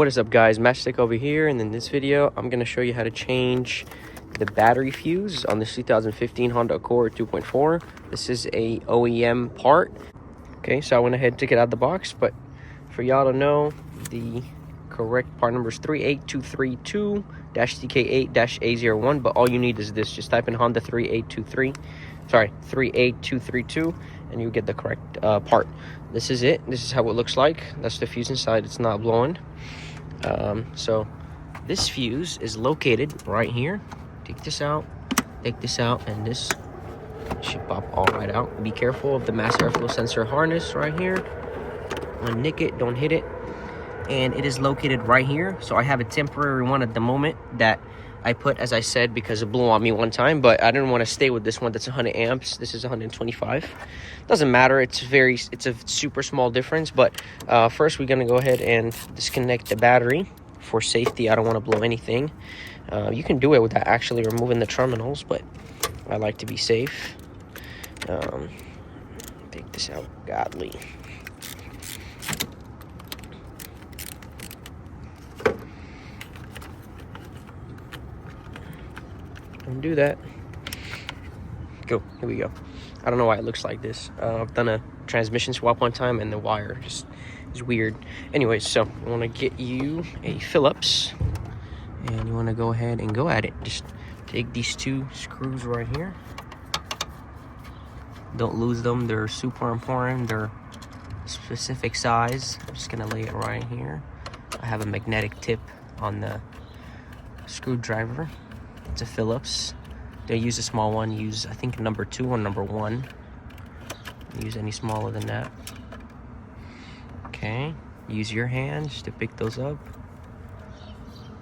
What is up, guys? Matchstick over here, and in this video I'm going to show you how to change the battery fuse on this 2015 Honda Accord 2.4. This is a OEM part. Okay, so I went ahead and took it out of the box, but for y'all to know, the correct part number is 38232-TK8-A01, but all you need is this. Just type in Honda 38232, and you get the correct part. This is it. This is how it looks like. That's the fuse inside. It's not blowing. So this fuse is located right here. Take this out, and this should pop all right out. Be careful of the mass airflow sensor harness right here. Don't nick it, don't hit it. And it is located right here. So I have a temporary one at the moment that I put, as I said, because it blew on me one time, but I didn't want to stay with this one that's 100 amps. This is 125. Doesn't matter. It's a super small difference. But first, we're gonna go ahead and disconnect the battery for safety. I don't want to blow anything. You can do it without actually removing the terminals, but I like to be safe. Take this out. Godly. Do that. Go. Here we go. I don't know why it looks like this. I've done a transmission swap one time and the wire just is weird. Anyways, so I want to get you a Phillips, and you want to go ahead and go at it. Just take these two screws right here. Don't lose them. They're super important. They're specific size. I'm just gonna lay it right here. I have a magnetic tip on the screwdriver. It's a Phillips. Don't use a small one. Use, I think, number 2 or number 1. Use any smaller than that. Okay. Use your hands to pick those up.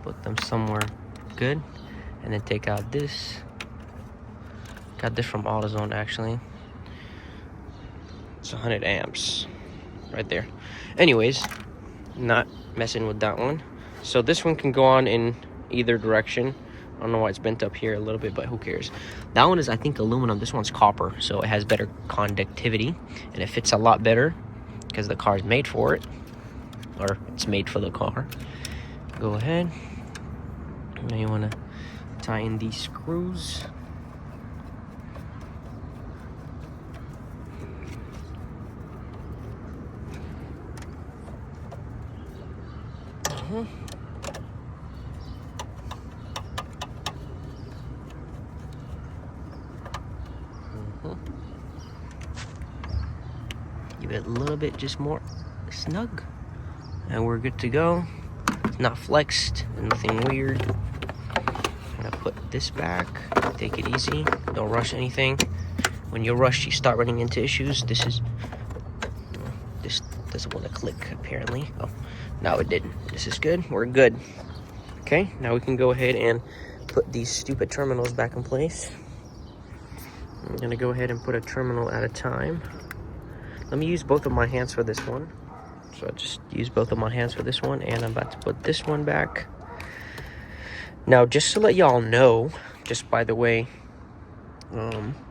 Put them somewhere good. And then take out this. Got this from AutoZone, actually. It's 100 amps. Right there. Anyways, not messing with that one. So this one can go on in either direction. I don't know why it's bent up here a little bit, but who cares? That one is, I think, aluminum. This one's copper, so it has better conductivity, and it fits a lot better because the car is made for it, or it's made for the car. Go ahead. Now you want to tie in these screws. Give it a little bit just more snug, and we're good to go. It's not flexed, nothing weird. I'm gonna put this back. Take it easy. Don't rush anything. When you rush, you start running into issues. This doesn't want to click, apparently. Oh, no, it didn't. This is good. We're good. Okay, now we can go ahead and put these stupid terminals back in place. I'm gonna go ahead and put a terminal at a time. Let me use both of my hands for this one. So I just use both of my hands for this one, and I'm about to put this one back. Now, just to let y'all know, just by the way,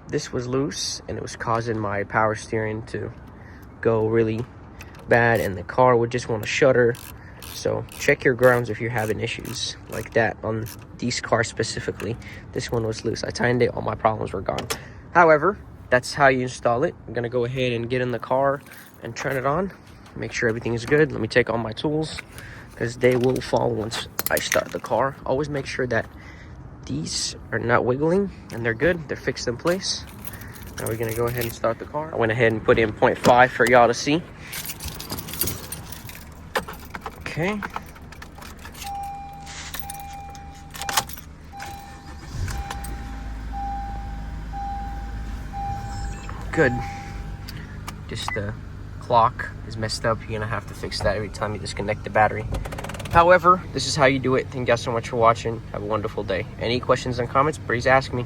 this was loose, and it was causing my power steering to go really bad, and the car would just want to shudder. So check your grounds if you're having issues like that on these cars specifically. This one was loose. I tightened it, all my problems were gone. However, that's how you install it. I'm gonna go ahead and get in the car and turn it on. Make sure everything is good. Let me take all my tools, because they will fall once I start the car. Always make sure that these are not wiggling and they're good. They're fixed in place. Now we're gonna go ahead and start the car. I went ahead and put in 0.5 for y'all to see. Okay. Good. Just the clock is messed up. You're gonna have to fix that every time you disconnect the battery. However, this is how you do it. Thank you guys so much for watching. Have a wonderful day. Any questions and comments, please ask me.